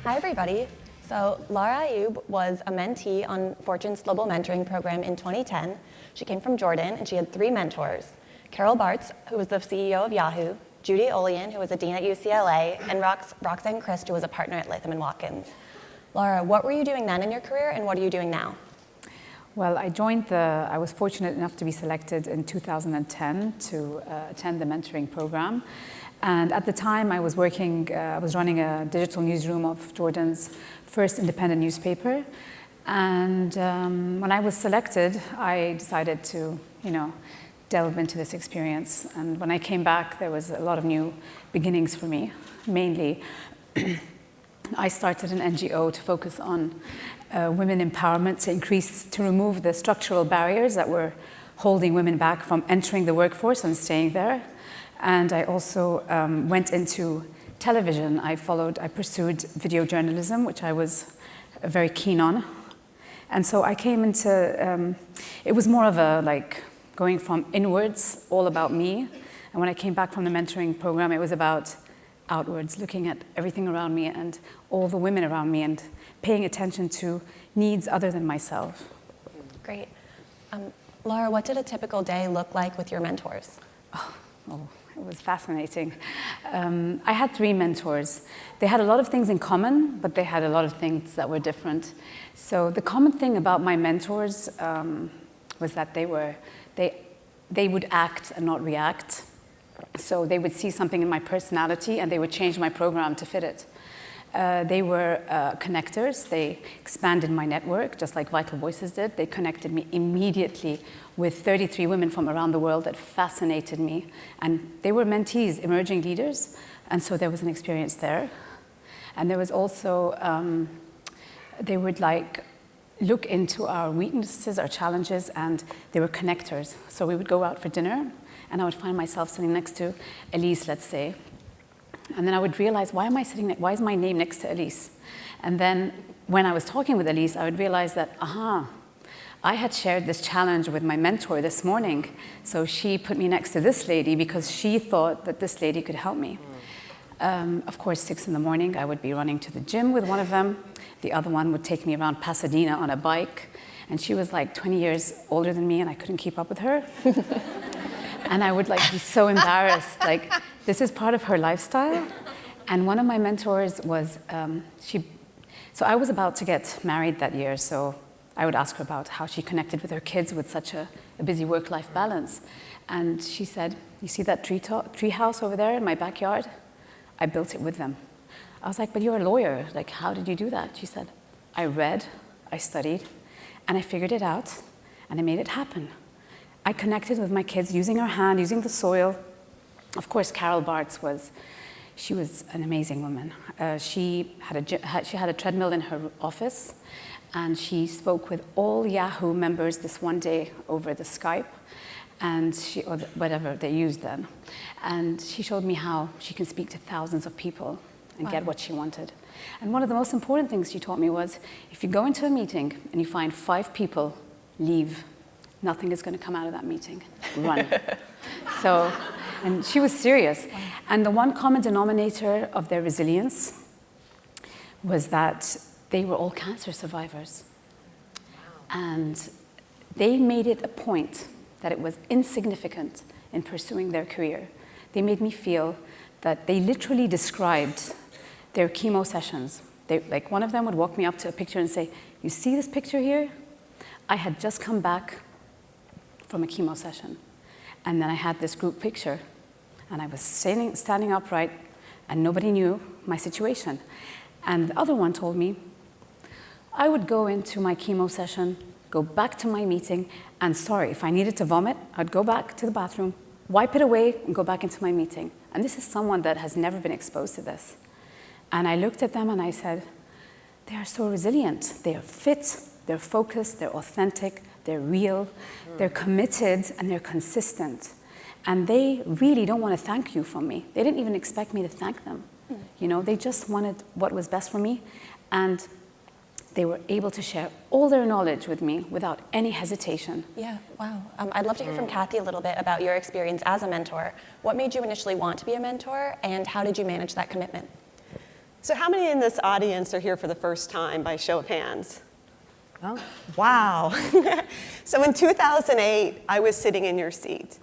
Hi, everybody. So Lara Ayoub was a mentee on Fortune's Global Mentoring Program in 2010. She came from Jordan, and she had 3 mentors: Carol Bartz, who was the CEO of Yahoo, Judy Olian, who was a dean at UCLA, and Roxanne Christ, who was a partner at Latham & Watkins. Lara, what were you doing then in your career, and what are you doing now? Well, I was fortunate enough to be selected in 2010 to attend the mentoring program. And at the time I was running a digital newsroom of Jordan's first independent newspaper. And when I was selected, I decided to, delve into this experience. And when I came back, there was a lot of new beginnings for me. Mainly, I started an NGO to focus on women empowerment, to remove the structural barriers that were holding women back from entering the workforce and staying there. And I also went into television. I pursued video journalism, which I was very keen on. And so I came into, it was more of a going from inwards, all about me. And when I came back from the mentoring program, it was about outwards, looking at everything around me and all the women around me and paying attention to needs other than myself. Great. Lara, what did a typical day look like with your mentors? Oh, it was fascinating. I had 3 mentors. They had a lot of things in common, but they had a lot of things that were different. So the common thing about my mentors was that they would act and not react. So they would see something in my personality and they would change my program to fit it. They were connectors. They expanded my network, just like Vital Voices did. They connected me immediately with 33 women from around the world that fascinated me. And they were mentees, emerging leaders. And so there was an experience there. And there was also, they would look into our weaknesses, our challenges, and they were connectors. So we would go out for dinner, and I would find myself sitting next to Alyse, let's say. And then I would realize, why is my name next to Alyse? And then when I was talking with Alyse, I would realize that, I had shared this challenge with my mentor this morning. So she put me next to this lady because she thought that this lady could help me. Of course, 6 in the morning, I would be running to the gym with one of them. The other one would take me around Pasadena on a bike. And she was like 20 years older than me, and I couldn't keep up with her. And I would be so embarrassed. This is part of her lifestyle. And one of my mentors was, so I was about to get married that year, so I would ask her about how she connected with her kids with such a busy work-life balance. And she said, you see that tree house over there in my backyard? I built it with them. I was like, but you're a lawyer. How did you do that? She said, I read, I studied, and I figured it out, and I made it happen. I connected with my kids using her hand, using the soil. Of course, Carol Bartz she was an amazing woman. She had a treadmill in her office, and she spoke with all Yahoo members this one day over the Skype, or whatever they used then. And she showed me how she can speak to thousands of people and get what she wanted. And one of the most important things she taught me was, if you go into a meeting and you find 5 people, leave. Nothing is going to come out of that meeting. Run. And she was serious. And the one common denominator of their resilience was that they were all cancer survivors. And they made it a point that it was insignificant in pursuing their career. They made me feel that they literally described their chemo sessions. One of them would walk me up to a picture and say, you see this picture here? I had just come back from a chemo session. And then I had this group picture, and I was standing upright, and nobody knew my situation. And the other one told me, I would go into my chemo session, go back to my meeting, and if I needed to vomit, I'd go back to the bathroom, wipe it away, and go back into my meeting. And this is someone that has never been exposed to this. And I looked at them and I said, they are so resilient. They are fit, they're focused, they're authentic, they're real, they're committed, and they're consistent. And they really don't want to thank you from me. They didn't even expect me to thank them. They just wanted what was best for me. And they were able to share all their knowledge with me without any hesitation. Yeah, wow. I'd love to hear from Kathi a little bit about your experience as a mentor. What made you initially want to be a mentor, and how did you manage that commitment? So how many in this audience are here for the first time by show of hands? Oh. Wow. So in 2008, I was sitting in your seat.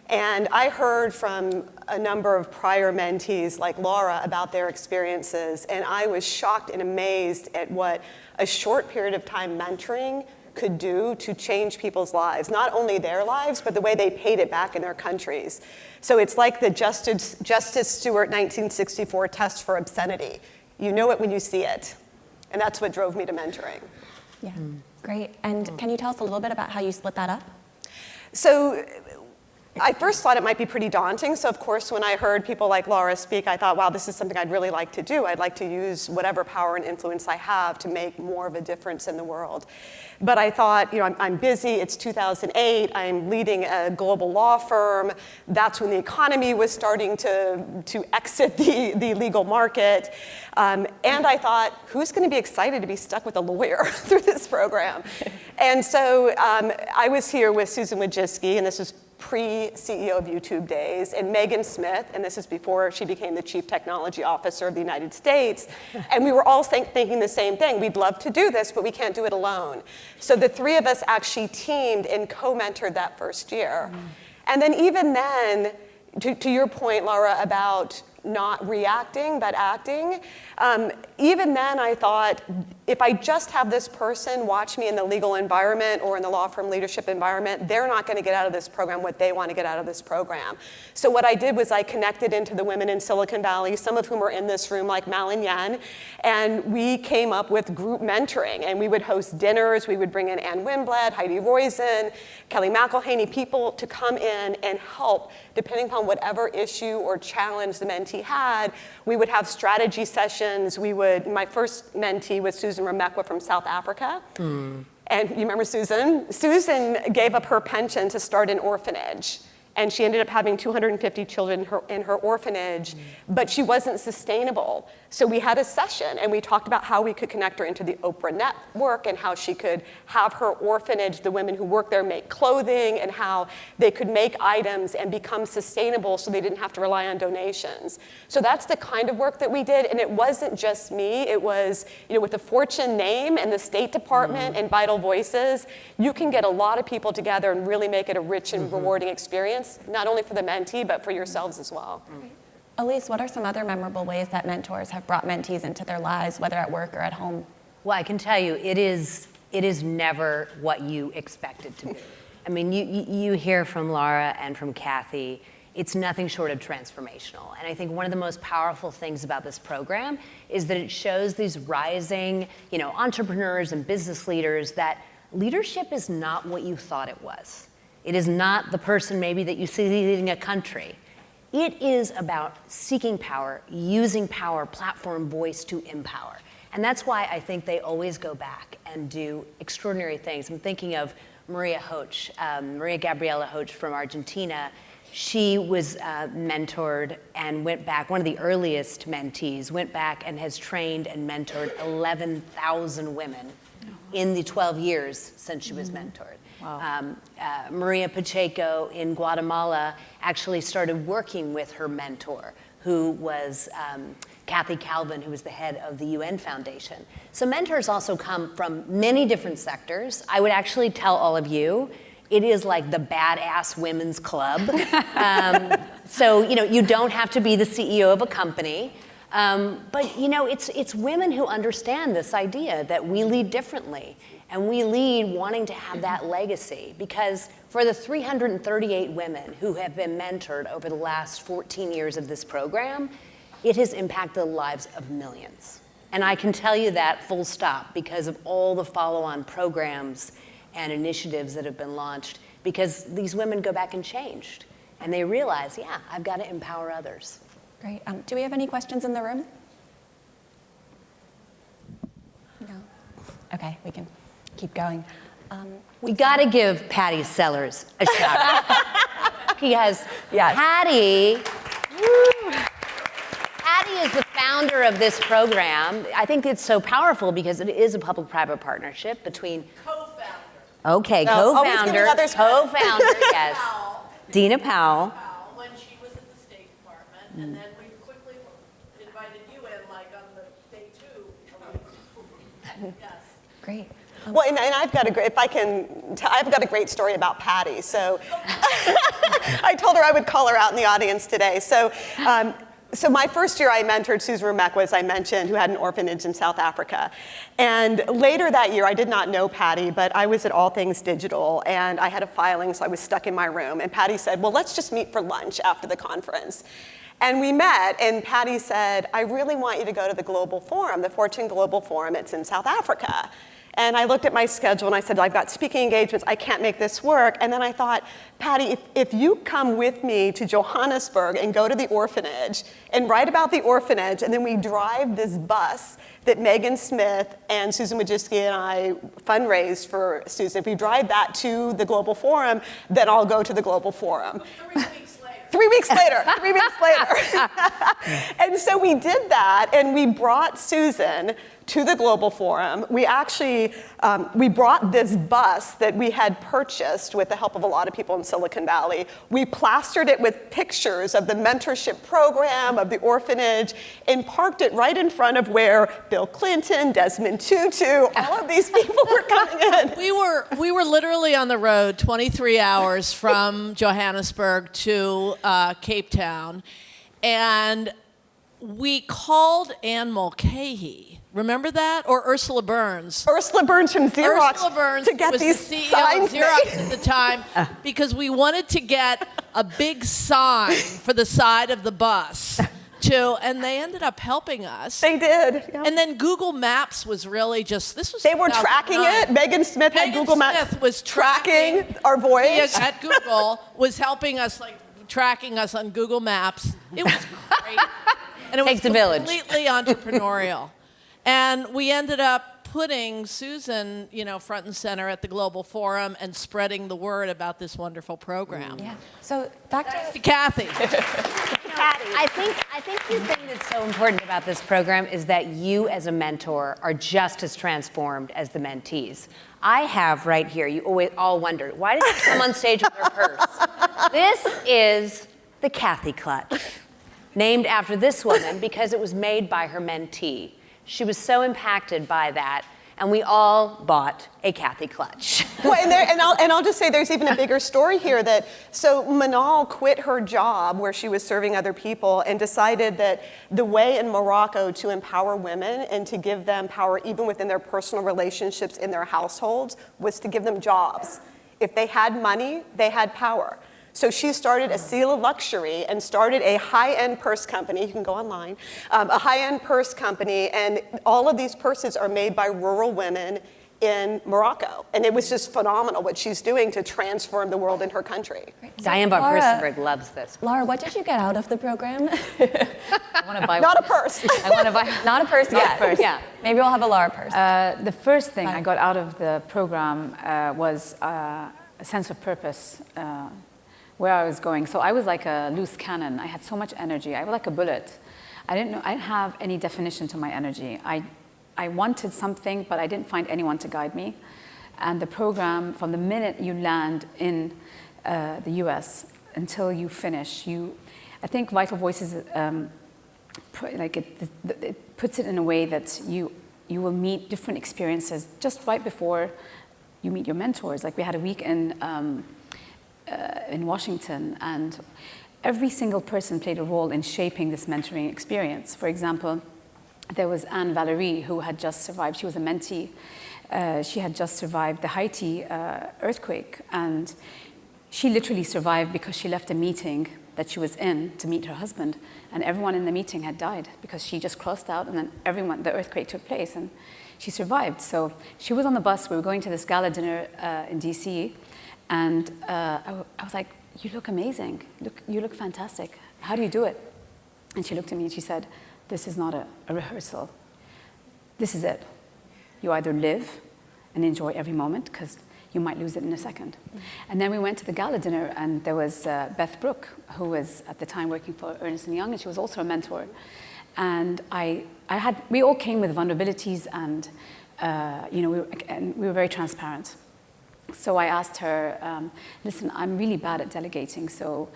And I heard from a number of prior mentees like Lara about their experiences. And I was shocked and amazed at what a short period of time mentoring could do to change people's lives, not only their lives, but the way they paid it back in their countries. So it's like the Justice Stewart 1964 test for obscenity. You know it when you see it. And that's what drove me to mentoring. Yeah, great. And can you tell us a little bit about how you split that up? So I first thought it might be pretty daunting. So of course, when I heard people like Lara speak, I thought, wow, this is something I'd really like to do. I'd like to use whatever power and influence I have to make more of a difference in the world. But I thought, I'm busy, it's 2008, I'm leading a global law firm. That's when the economy was starting to exit the legal market. And I thought, who's gonna be excited to be stuck with a lawyer through this program? And so I was here with Susan Wojcicki, and this was pre-CEO of YouTube days, and Megan Smith, and this is before she became the Chief Technology Officer of the United States, and we were all thinking the same thing. We'd love to do this, but we can't do it alone. So the three of us actually teamed and co-mentored that first year. And then even then, to your point, Lara, about not reacting, but acting, even then I thought, if I just have this person watch me in the legal environment or in the law firm leadership environment, they're not gonna get out of this program what they wanna get out of this program. So what I did was I connected into the women in Silicon Valley, some of whom are in this room, like Mal and Yen, and we came up with group mentoring, and we would host dinners, we would bring in Ann Winblad, Heidi Roizen, Kelly McElhaney, people to come in and help, depending upon whatever issue or challenge the mentee had. We would have strategy sessions. My first mentee was Susan Ramekwa from South Africa. And you remember Susan? Susan gave up her pension to start an orphanage. And she ended up having 250 children in her orphanage, but she wasn't sustainable. So we had a session, and we talked about how we could connect her into the Oprah network, and how she could have her orphanage, the women who work there, make clothing, and how they could make items and become sustainable so they didn't have to rely on donations. So that's the kind of work that we did, and it wasn't just me. It was, with the Fortune name and the State Department and Vital Voices, you can get a lot of people together and really make it a rich and rewarding experience, not only for the mentee, but for yourselves as well. Alyse, what are some other memorable ways that mentors have brought mentees into their lives, whether at work or at home? Well, I can tell you, it is never what you expect it to be. I mean, you hear from Lara and from Kathi, it's nothing short of transformational. And I think one of the most powerful things about this program is that it shows these rising, entrepreneurs and business leaders that leadership is not what you thought it was. It is not the person maybe that you see leading a country. It is about seeking power, using power, platform, voice to empower. And that's why I think they always go back and do extraordinary things. I'm thinking of Maria Gabriela Hoch from Argentina. She was mentored and went back, one of the earliest mentees, went back and has trained and mentored 11,000 women in the 12 years since she was mentored. Wow. Maria Pacheco in Guatemala actually started working with her mentor, who was Kathy Calvin, who was the head of the UN Foundation. So mentors also come from many different sectors. I would actually tell all of you, it is like the badass women's club. So you don't have to be the CEO of a company. But it's women who understand this idea that we lead differently, and we lead wanting to have that legacy, because for the 338 women who have been mentored over the last 14 years of this program, it has impacted the lives of millions. And I can tell you that full stop because of all the follow-on programs and initiatives that have been launched, because these women go back and changed, and they realize, yeah, I've got to empower others. Great. Do we have any questions in the room? No. Okay, we can keep going. We got to give Patty Sellers a shout out. Because Patty is the founder of this program. I think it's so powerful because it is a public-private partnership between co-founder. Okay, no, co-founder, yes. Dina Powell. When she was at the State Department, and then we quickly invited you in, like on the Great. Well, and I've got a great, I've got a great story about Patty. So I told her I would call her out in the audience today. So my first year I mentored Susan Rumekwa, as I mentioned, who had an orphanage in South Africa. And later that year, I did not know Patty, but I was at All Things Digital, and I had a filing, so I was stuck in my room. And Patty said, well, let's just meet for lunch after the conference. And we met, and Patty said, I really want you to go to the Global Forum, the Fortune Global Forum. It's in South Africa. And I looked at my schedule and I said, I've got speaking engagements, I can't make this work. And then I thought, Patty, if you come with me to Johannesburg and go to the orphanage and write about the orphanage, and then we drive this bus that Megan Smith and Susan Wojcicki and I fundraised for Susan, if we drive that to the Global Forum, then I'll go to the Global Forum. 3 weeks later. 3 weeks later, 3 weeks later. And so we did that, and we brought Susan to the Global Forum. We actually, we brought this bus that we had purchased with the help of a lot of people in Silicon Valley. We plastered it with pictures of the mentorship program, of the orphanage, and parked it right in front of where Bill Clinton, Desmond Tutu, all of these people were coming in. We were literally on the road 23 hours from Johannesburg to Cape Town, and we called Anne Mulcahy. Remember that? Or Ursula Burns. Ursula Burns from Xerox Ursula Burns to get was these the CEO signs of Xerox made. at the time because we wanted to get a big sign for the side of the bus. And they ended up helping us. They did. Yeah. And then Google Maps was really just, this was They were tracking 2009. it. Megan Smith had Google Maps Smith was tracking our voyage. At Google was helping us, like tracking us on Google Maps. It was great. And it Takes a was village. completely entrepreneurial. And we ended up putting Susan, front and center at the Global Forum and spreading the word about this wonderful program. Yeah. So back to Kathi. I think the thing that's so important about this program is that you as a mentor are just as transformed as the mentees. I have right here, you always all wondered, why did she come on stage with her purse? This is the Kathi clutch, named after this woman because it was made by her mentee. She was so impacted by that, and we all bought a Kathi clutch. Well, and I'll just say there's even a bigger story here so Manal quit her job where she was serving other people and decided that the way in Morocco to empower women and to give them power even within their personal relationships in their households was to give them jobs. If they had money, they had power. So she started a seal of luxury and started a high-end purse company. You can go online. A high-end purse company, and all of these purses are made by rural women in Morocco. And it was just phenomenal what she's doing to transform the world in her country. Diane von Furstenberg loves this. Lara, what did you get out of the program? I want to buy Not a purse. I want to buy Not a purse yet. Yeah. Maybe we'll have a Lara purse. The first thing I got out of the program was a sense of purpose, where I was going. So I was like a loose cannon. I had so much energy. I was like a bullet. I didn't have any definition to my energy. I wanted something, but I didn't find anyone to guide me. And the program, from the minute you land in the US until you finish, I think Vital Voices, it puts it in a way that you will meet different experiences just right before you meet your mentors. Like we had a week in Washington, and every single person played a role in shaping this mentoring experience. For example, there was Anne Valerie, who had just survived. She was a mentee. She had just survived the Haiti earthquake, and she literally survived because she left a meeting that she was in to meet her husband, and everyone in the meeting had died because she just crossed out, and then the earthquake took place, and she survived. So she was on the bus. We were going to this gala dinner in DC, and I was like, "You look amazing. You look fantastic. How do you do it?" And she looked at me and she said, "This is not a rehearsal. This is it. You either live and enjoy every moment, because you might lose it in a second." Mm-hmm. And then we went to the gala dinner, and there was Beth Brooke, who was at the time working for Ernst & Young, and she was also a mentor. And we all came with vulnerabilities, and we were very transparent. So I asked her, "Listen, I'm really bad at delegating, so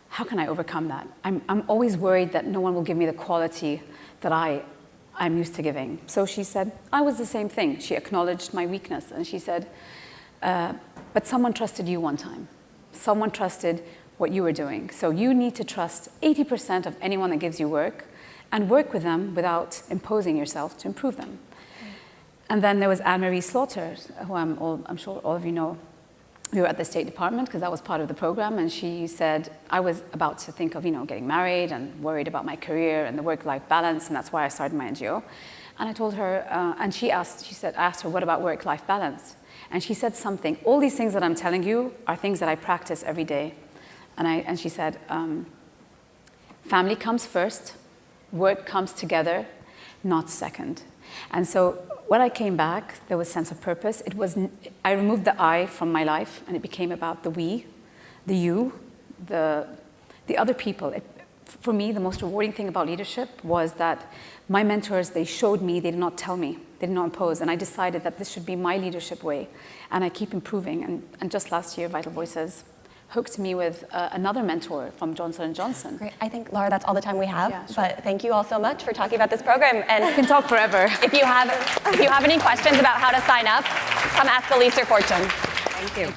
how can I overcome that? I'm always worried that no one will give me the quality that I I'm used to giving. So she said, I was the same thing. She acknowledged my weakness, and she said, but someone trusted you one time. Someone trusted what you were doing. So you need to trust 80% of anyone that gives you work, and work with them without imposing yourself to improve them. And then there was Anne-Marie Slaughter, who I'm sure all of you know. We were at the State Department because that was part of the program, and she said, I was about to think of getting married and worried about my career and the work-life balance, and that's why I started my NGO. And I told her, and I asked her, what about work-life balance? And she said something, all these things that I'm telling you are things that I practice every day. And she said, family comes first, work comes together, not second. And so when I came back, there was a sense of purpose. I removed the I from my life, and it became about the we, the you, the other people. For me, the most rewarding thing about leadership was that my mentors, they showed me, they did not tell me, they did not impose, and I decided that this should be my leadership way, and I keep improving. And just last year, Vital Voices hooked me with another mentor from Johnson & Johnson. Great. I think, Lara, that's all the time we have. Yeah, sure. But thank you all so much for talking about this program. And I can talk forever. if you have any questions about how to sign up, come ask Alyse or Fortune. Thank you.